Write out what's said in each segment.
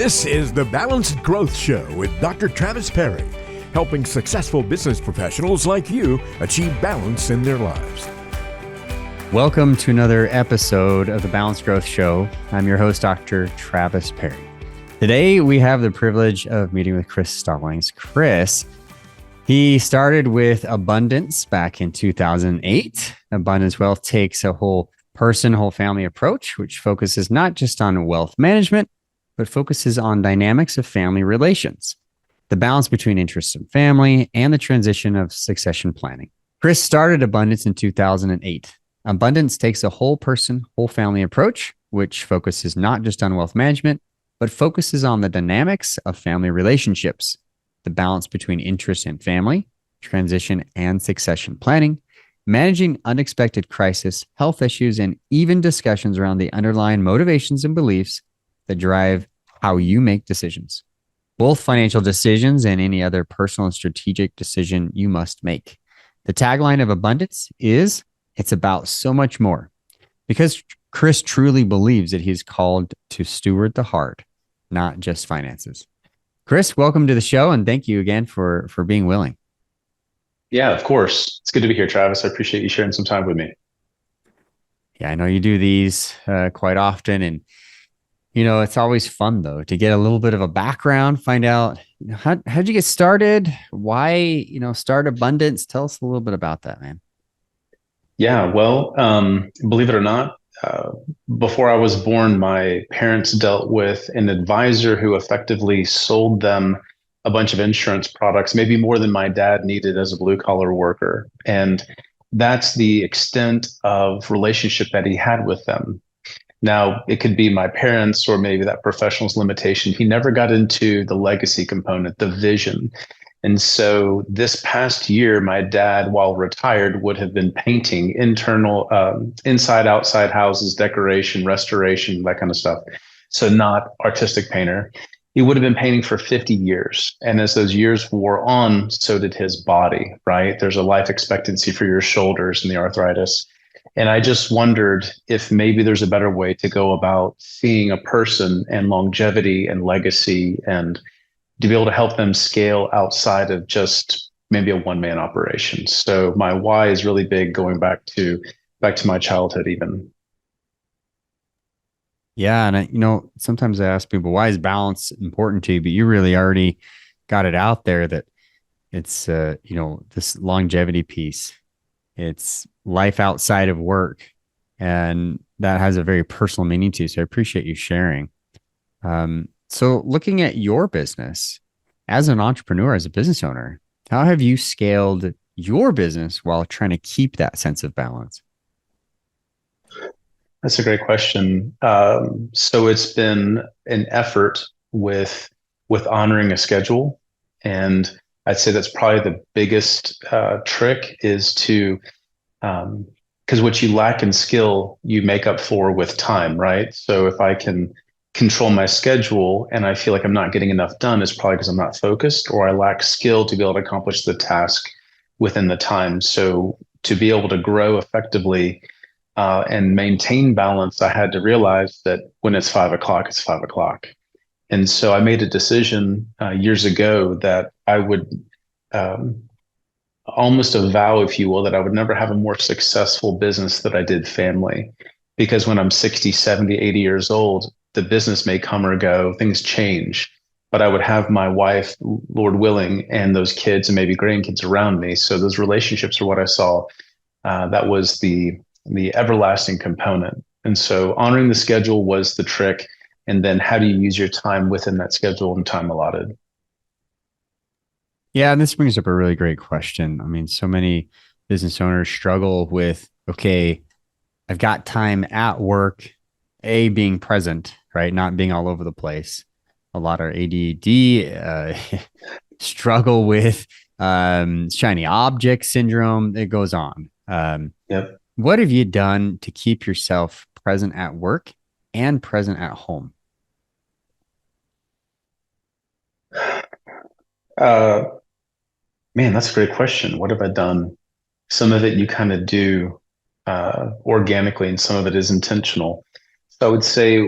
This is the Balanced Growth Show with Dr. Travis Perry, helping successful business professionals like you achieve balance in their lives. Welcome to another episode of the Balanced Growth Show. I'm your host, Dr. Travis Perry. Today, we have the privilege of meeting with Chris Stallings. Chris, he started with Abundance back in 2008. Abundance Wealth takes a whole person, whole family approach, which focuses not just on wealth management, but focuses on dynamics of family relations, the balance between interests and family, and the transition of succession planning. Chris started Abundance in 2008. Abundance takes a whole person, whole family approach, which focuses not just on wealth management, but focuses on the dynamics of family relationships, the balance between interest and family, transition and succession planning, managing unexpected crisis, health issues, and even discussions around the underlying motivations and beliefs that drive how you make decisions, both financial decisions and any other personal and strategic decision you must make. The tagline of Abundance is, "It's about so much more," because Chris truly believes that he's called to steward the heart, not just finances. Chris, welcome to the show, and thank you again for being willing. Yeah, of course. It's good to be here, Travis. I appreciate you sharing some time with me. Yeah, I know you do these quite often, and it's always fun though to get a little bit of a background, find out how'd you get started, why start Abundance. Tell us a little bit about that, man. Yeah, well, believe it or not, before I was born, my parents dealt with an advisor who effectively sold them a bunch of insurance products, maybe more than my dad needed as a blue collar worker. And that's the extent of relationship that he had with them. Now, it could be my parents or maybe that professional's limitation. He never got into the legacy component, the vision. And so this past year, my dad, while retired, would have been painting internal, inside, outside houses, decoration, restoration, that kind of stuff. So not artistic painter. He would have been painting for 50 years. And as those years wore on, so did his body, right? There's a life expectancy for your shoulders and the arthritis. And I just wondered if maybe there's a better way to go about seeing a person and longevity and legacy and to be able to help them scale outside of just maybe a one-man operation. So my why is really big, going back to my childhood even. Yeah. And sometimes I ask people, why is balance important to you? But you really already got it out there that it's, this longevity piece. It's life outside of work. And that has a very personal meaning to you. So I appreciate you sharing. So looking at your business as an entrepreneur, as a business owner, how have you scaled your business while trying to keep that sense of balance? That's a great question. So it's been an effort with honoring a schedule. And I'd say that's probably the biggest trick is to, because what you lack in skill, you make up for with time, right? So if I can control my schedule and I feel like I'm not getting enough done, it's probably because I'm not focused or I lack skill to be able to accomplish the task within the time. So to be able to grow effectively and maintain balance, I had to realize that when it's 5 o'clock, it's 5 o'clock. And so I made a decision years ago that I would almost a vow, if you will, that I would never have a more successful business than I did family. Because when I'm 60, 70, 80 years old, the business may come or go, things change, but I would have my wife, Lord willing, and those kids and maybe grandkids around me. So those relationships are what I saw. That was the everlasting component. And so honoring the schedule was the trick. And then how do you use your time within that schedule and time allotted? Yeah, and this brings up a really great question. I mean, so many business owners struggle with, okay, I've got time at work, being present, right? Not being all over the place. A lot of ADD struggle with shiny object syndrome. It goes on. Yep. What have you done to keep yourself present at work and present at home? Man, that's a great question. What have I done? Some of it you kind of do organically, and some of it is intentional. So I would say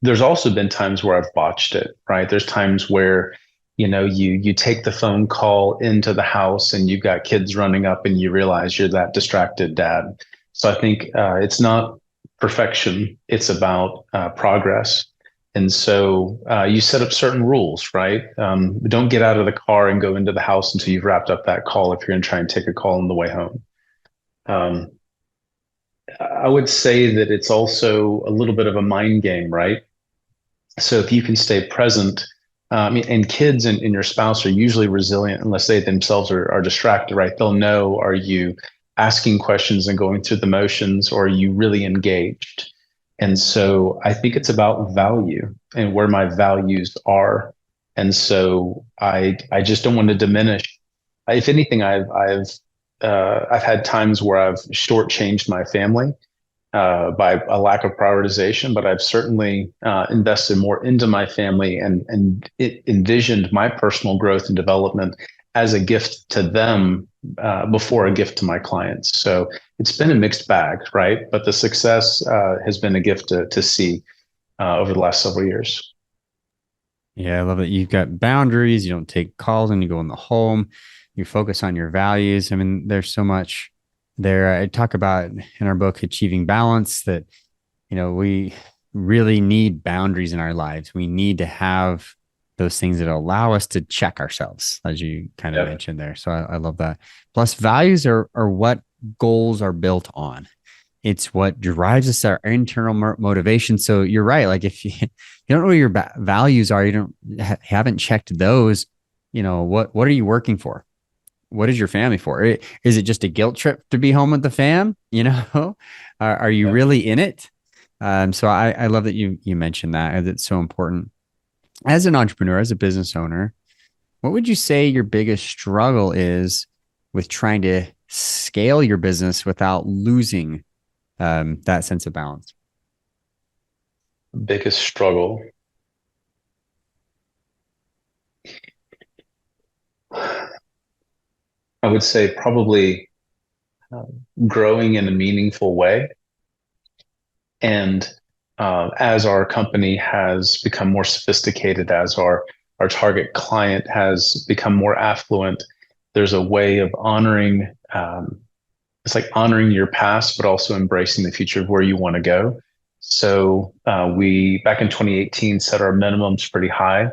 there's also been times where I've botched it, right? There's times where, you take the phone call into the house and you've got kids running up and you realize you're that distracted dad. So I think it's not perfection, it's about progress. And so you set up certain rules, right? Don't get out of the car and go into the house until you've wrapped up that call if you're going to try and take a call on the way home. Um, I would say that it's also a little bit of a mind game, right? So if you can stay present, and kids and your spouse are usually resilient unless they themselves are distracted, right? They'll know, are you asking questions and going through the motions, or are you really engaged? And so I think it's about value and where my values are. And so I just don't want to diminish. If anything, I've had times where I've shortchanged my family by a lack of prioritization, but I've certainly invested more into my family and it envisioned my personal growth and development as a gift to them before a gift to my clients. So it's been a mixed bag, right? But the success has been a gift to see over the last several years. Yeah, I love it. You've got boundaries. You don't take calls when you go in the home. You focus on your values. I mean, there's so much there. I talk about in our book, Achieving Balance, that, we really need boundaries in our lives. We need to have those things that allow us to check ourselves, as you kind of mentioned there. So I love that. Plus, values are what goals are built on. It's what drives us, our internal motivation. So you're right. Like if you don't know what your values are, you don't haven't checked those, what are you working for? What is your family for? Is it just a guilt trip to be home with the fam? Are you really in it? So I love that you mentioned that, as it's so important. As an entrepreneur, as a business owner, what would you say your biggest struggle is with trying to scale your business without losing that sense of balance? Biggest struggle. I would say probably growing in a meaningful way. And as our company has become more sophisticated, as our target client has become more affluent, there's a way of honoring, it's like honoring your past, but also embracing the future of where you want to go. So we, back in 2018, set our minimums pretty high.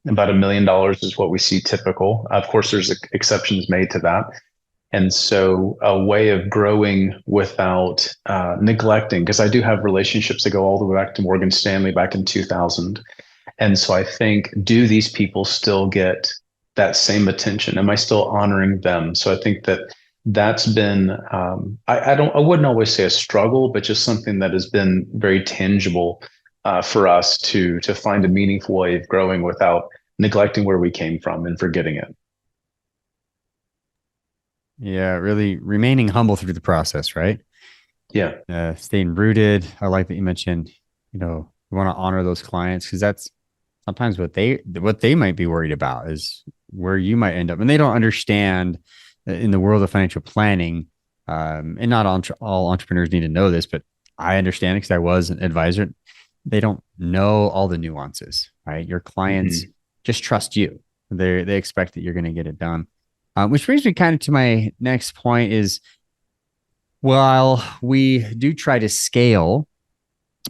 About $1 million is what we see typical. Of course, there's exceptions made to that. And so a way of growing without neglecting, because I do have relationships that go all the way back to Morgan Stanley back in 2000. And so I think, do these people still get that same attention? Am I still honoring them? So I think that's been, I wouldn't always say a struggle, but just something that has been very tangible for us to find a meaningful way of growing without neglecting where we came from and forgetting it. Yeah, really remaining humble through the process, right? Yeah. Staying rooted. I like that you mentioned, we want to honor those clients, because that's sometimes what they might be worried about is where you might end up. And they don't understand in the world of financial planning. And not all entrepreneurs need to know this, but I understand it because I was an advisor. They don't know all the nuances, right? Your clients just trust you. They expect that you're going to get it done. Which brings me kind of to my next point is, while we do try to scale,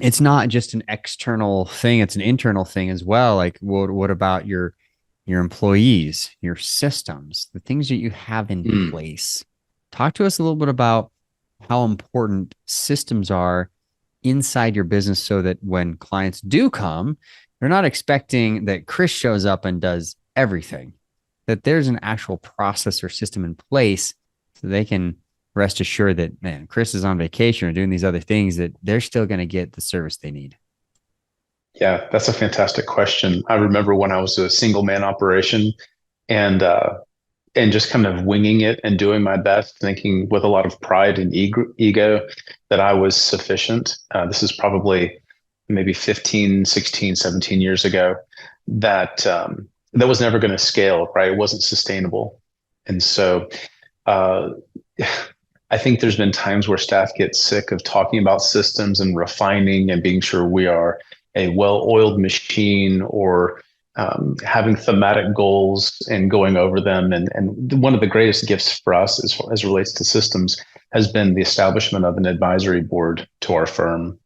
it's not just an external thing, it's an internal thing as well. Like what about your employees, your systems, the things that you have in place? Talk to us a little bit about how important systems are inside your business, so that when clients do come, they're not expecting that Chris shows up and does everything, that there's an actual process or system in place so they can rest assured that, man, Chris is on vacation or doing these other things, that they're still going to get the service they need. Yeah, that's a fantastic question. I remember when I was a single man operation and just kind of winging it and doing my best, thinking with a lot of pride and ego that I was sufficient. This is probably maybe 15, 16, 17 years ago, that was never going to scale, right? It wasn't sustainable. And so I think there's been times where staff get sick of talking about systems and refining and being sure we are a well-oiled machine, or having thematic goals and going over them. And one of the greatest gifts for us as it relates to systems has been the establishment of an advisory board to our firm.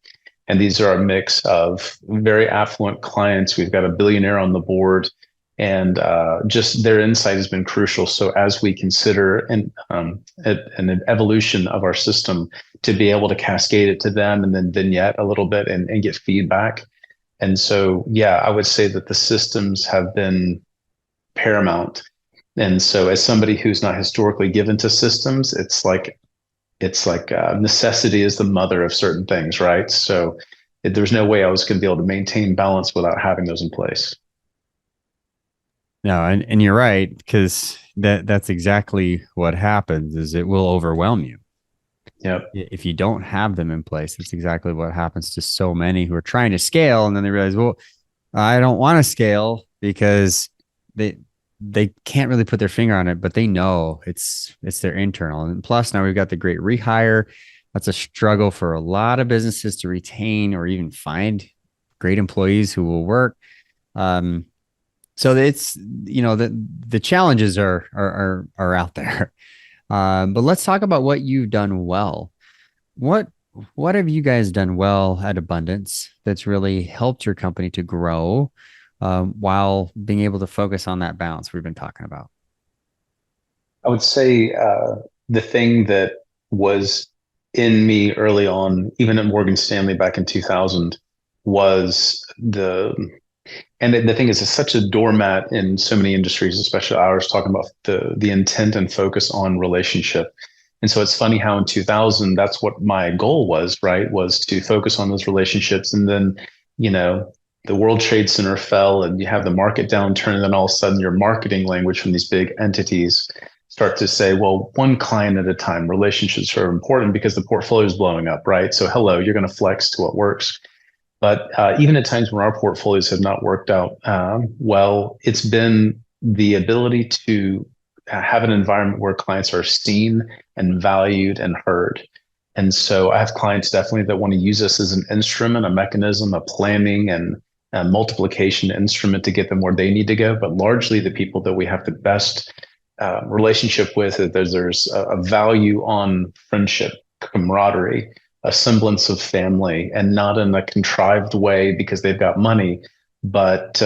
And these are a mix of very affluent clients. We've got a billionaire on the board, and just their insight has been crucial. So as we consider an evolution of our system, to be able to cascade it to them and then vignette a little bit and get feedback. And so, yeah, I would say that the systems have been paramount. And so as somebody who's not historically given to systems, it's like necessity is the mother of certain things, right? So there's no way I was going to be able to maintain balance without having those in place. No, and you're right, because that's exactly what happens is it will overwhelm you. Yep. If you don't have them in place, that's exactly what happens to so many who are trying to scale. And then they realize, well, I don't want to scale because they can't really put their finger on it, but they know it's their internal. And plus now we've got the great rehire. That's a struggle for a lot of businesses to retain or even find great employees who will work. So it's, the challenges are out there. But let's talk about what you've done well. What have you guys done well at Abundance that's really helped your company to grow while being able to focus on that balance we've been talking about? I would say the thing that was in me early on, even at Morgan Stanley back in 2000, was and the thing is, it's such a doormat in so many industries, especially ours, talking about the intent and focus on relationship. And so it's funny how in 2000, that's what my goal was, right? Was to focus on those relationships. And then, the World Trade Center fell and you have the market downturn. And then all of a sudden your marketing language from these big entities start to say, well, one client at a time, relationships are important because the portfolio is blowing up, right? So hello, you're going to flex to what works. But even at times when our portfolios have not worked out well, it's been the ability to have an environment where clients are seen and valued and heard. And so I have clients definitely that want to use us as an instrument, a mechanism, a planning and a multiplication instrument to get them where they need to go. But largely the people that we have the best relationship with, there's a value on friendship, camaraderie, a semblance of family, and not in a contrived way because they've got money, but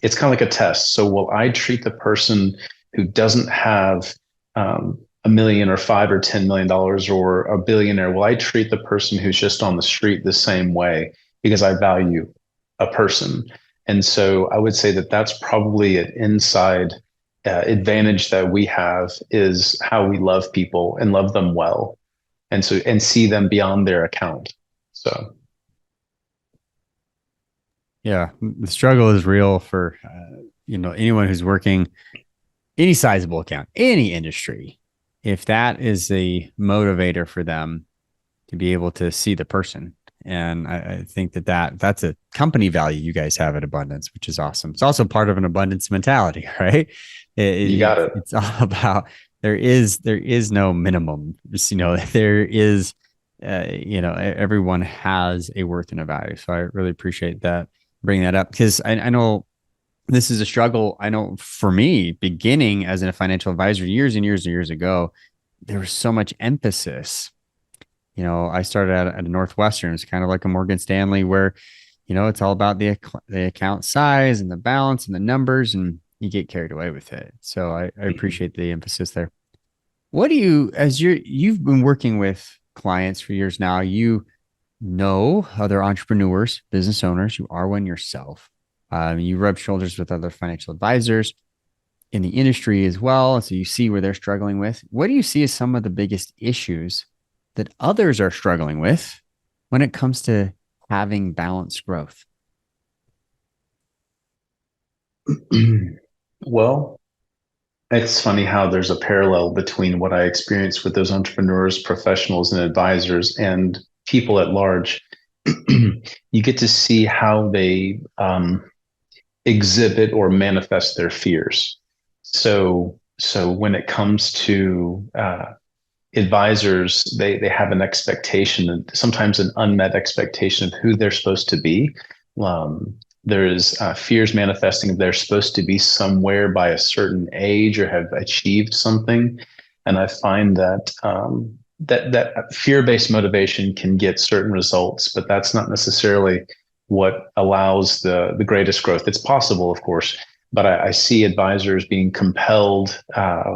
it's kind of like a test. So will I treat the person who doesn't have $1 million or $5 or $10 million or a billionaire? Will I treat the person who's just on the street the same way because I value a person? And so I would say that that's probably an inside advantage that we have, is how we love people and love them well. And see them beyond their account. So, yeah, the struggle is real for anyone who's working any sizable account, any industry. If that is a motivator for them to be able to see the person, and I think that's a company value you guys have at Abundance, which is awesome. It's also part of an abundance mentality, right? You got it. It's all about. There is no minimum. There is, everyone has a worth and a value. So I really appreciate that, bringing that up, because I know this is a struggle. I know for me, beginning as a financial advisor years and years and years ago, there was so much emphasis. I started at a Northwestern. It's kind of like a Morgan Stanley where, it's all about the account size and the balance and the numbers, and you get carried away with it. So I appreciate the emphasis there. What do you, you've been working with clients for years now, you know other entrepreneurs, business owners, you are one yourself. You rub shoulders with other financial advisors in the industry as well. So you see where they're struggling with. What do you see as some of the biggest issues that others are struggling with when it comes to having balanced growth? Well, it's funny how there's a parallel between what I experienced with those entrepreneurs, professionals, and advisors and people at large. You get to see how they exhibit or manifest their fears. So when it comes to advisors, they have an expectation, and sometimes an unmet expectation of who they're supposed to be, There's fears manifesting. They're supposed to be somewhere by a certain age or have achieved something. And I find that that fear-based motivation can get certain results, but that's not necessarily what allows the greatest growth. It's possible, of course, but I see advisors being compelled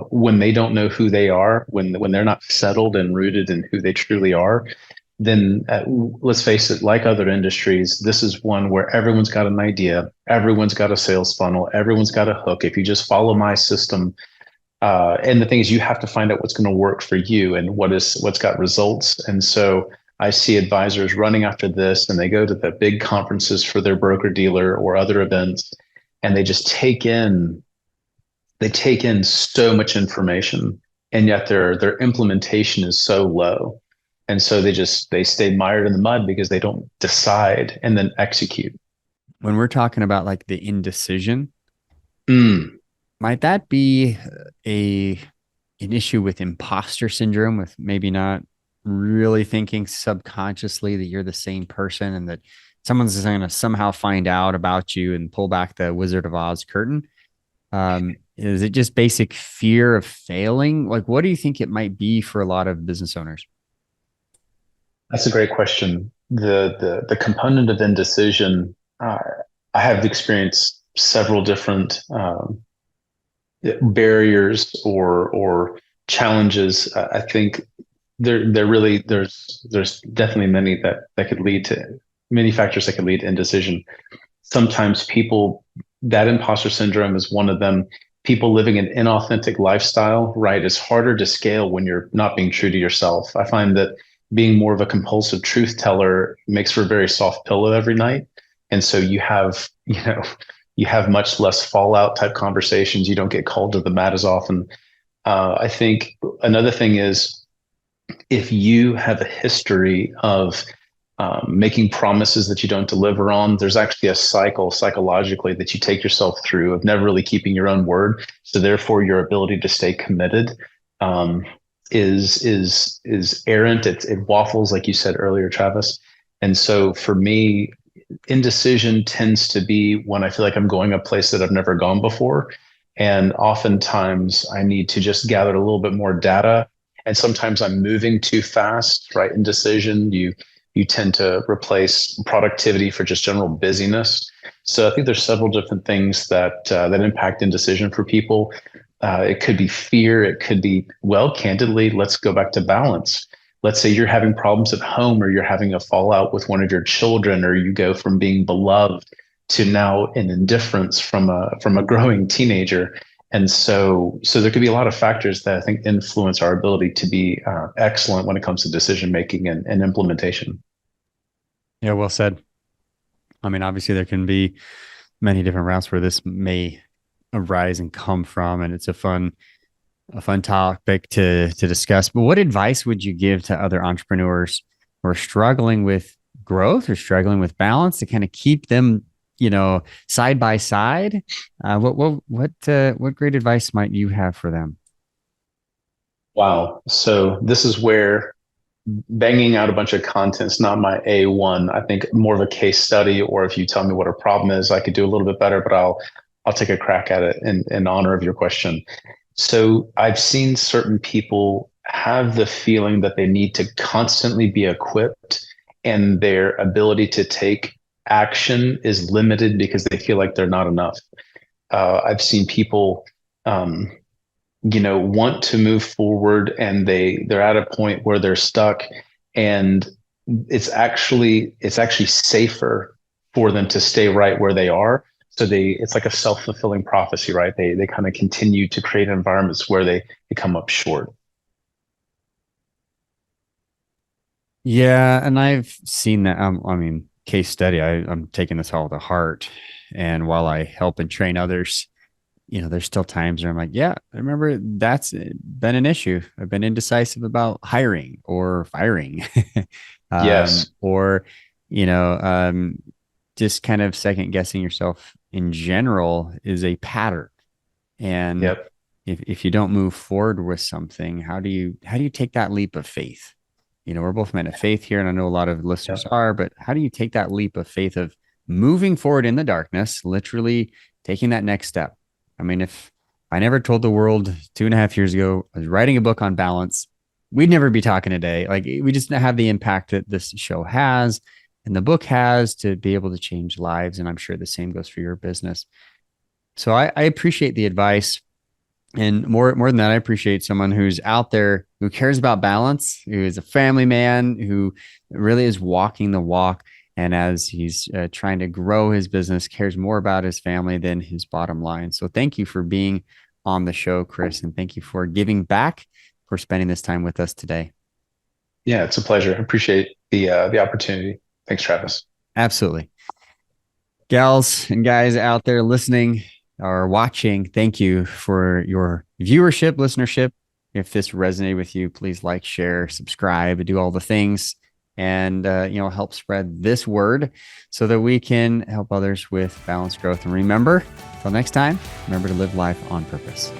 when they don't know who they are, when they're not settled and rooted in who they truly are. Then let's face it, like other industries, this is one where everyone's got an idea, everyone's got a sales funnel, everyone's got a hook. If you just follow my system, and the thing is, you have to find out what's going to work for you and what's got results. And so I see advisors running after this, and they go to the big conferences for their broker dealer or other events, and they just take in so much information, and yet their implementation is so low. And so they stay mired in the mud because they don't decide and then execute. When we're talking about like the indecision, Mm. might that be an issue with imposter syndrome, with maybe not really thinking subconsciously that you're the same person and that someone's going to somehow find out about you and pull back the Wizard of Oz curtain? Is it just basic fear of failing? Like, what do you think it might be for a lot of business owners? That's a great question. The component of indecision, I have experienced several different barriers or challenges. I think there's definitely many could lead to many factors that could lead to indecision. Sometimes that imposter syndrome is one of them. People living an inauthentic lifestyle, right, is harder to scale when you're not being true to yourself. I find that being more of a compulsive truth teller makes for a very soft pillow every night. And so you have much less fallout type conversations. You don't get called to the mat as often. I think another thing is, if you have a history of making promises that you don't deliver on, there's actually a cycle psychologically that you take yourself through of never really keeping your own word. So therefore, your ability to stay committed is errant. It waffles, like you said earlier, Travis. And so for me, indecision tends to be when I feel like I'm going a place that I've never gone before. And oftentimes I need to just gather a little bit more data. And sometimes I'm moving too fast, right? Indecision, you tend to replace productivity for just general busyness. So I think there's several different things that impact indecision for people. It could be fear. It could be, well, candidly, let's go back to balance. Let's say you're having problems at home, or you're having a fallout with one of your children, or you go from being beloved to now an indifference from a growing teenager. And so there could be a lot of factors that I think influence our ability to be excellent when it comes to decision making and implementation. Yeah, well said. I mean, obviously there can be many different routes where this may arise and come from, and it's a fun topic to discuss. But what advice would you give to other entrepreneurs who are struggling with growth or struggling with balance to kind of keep them, side by side? What great advice might you have for them? Wow. So this is where banging out a bunch of content's not my A1. I think more of a case study, or if you tell me what a problem is, I could do a little bit better, but I'll take a crack at it in honor of your question. So I've seen certain people have the feeling that they need to constantly be equipped, and their ability to take action is limited because they feel like they're not enough. I've seen people, want to move forward, and they're at a point where they're stuck, and it's actually safer for them to stay right where they are. So it's like a self-fulfilling prophecy, right? They kind of continue to create environments where they come up short. Yeah, and I've seen that. Case study. I'm taking this all to heart, and while I help and train others, there's still times where I'm like, yeah, I remember that's been an issue. I've been indecisive about hiring or firing, Yes. or just kind of second guessing yourself in general is a pattern. And Yep. if you don't move forward with something, how do you take that leap of faith? We're both men of faith here, and I know a lot of listeners are, but how do you take that leap of faith of moving forward in the darkness, literally taking that next step. I mean, if I never told the world 2.5 years ago, I was writing a book on balance, we'd never be talking today. Like, we just have the impact that this show has and the book has to be able to change lives. And I'm sure the same goes for your business. So I appreciate the advice. And more than that, I appreciate someone who's out there who cares about balance, who is a family man, who really is walking the walk. And as he's trying to grow his business, cares more about his family than his bottom line. So thank you for being on the show, Chris. And thank you for giving back, for spending this time with us today. Yeah, it's a pleasure. I appreciate the opportunity. Thanks, Travis. Absolutely. Gals and guys out there listening or watching, thank you for your viewership, listenership. If this resonated with you, please like, share, subscribe, do all the things, and help spread this word so that we can help others with balanced growth. And remember, until next time, remember to live life on purpose.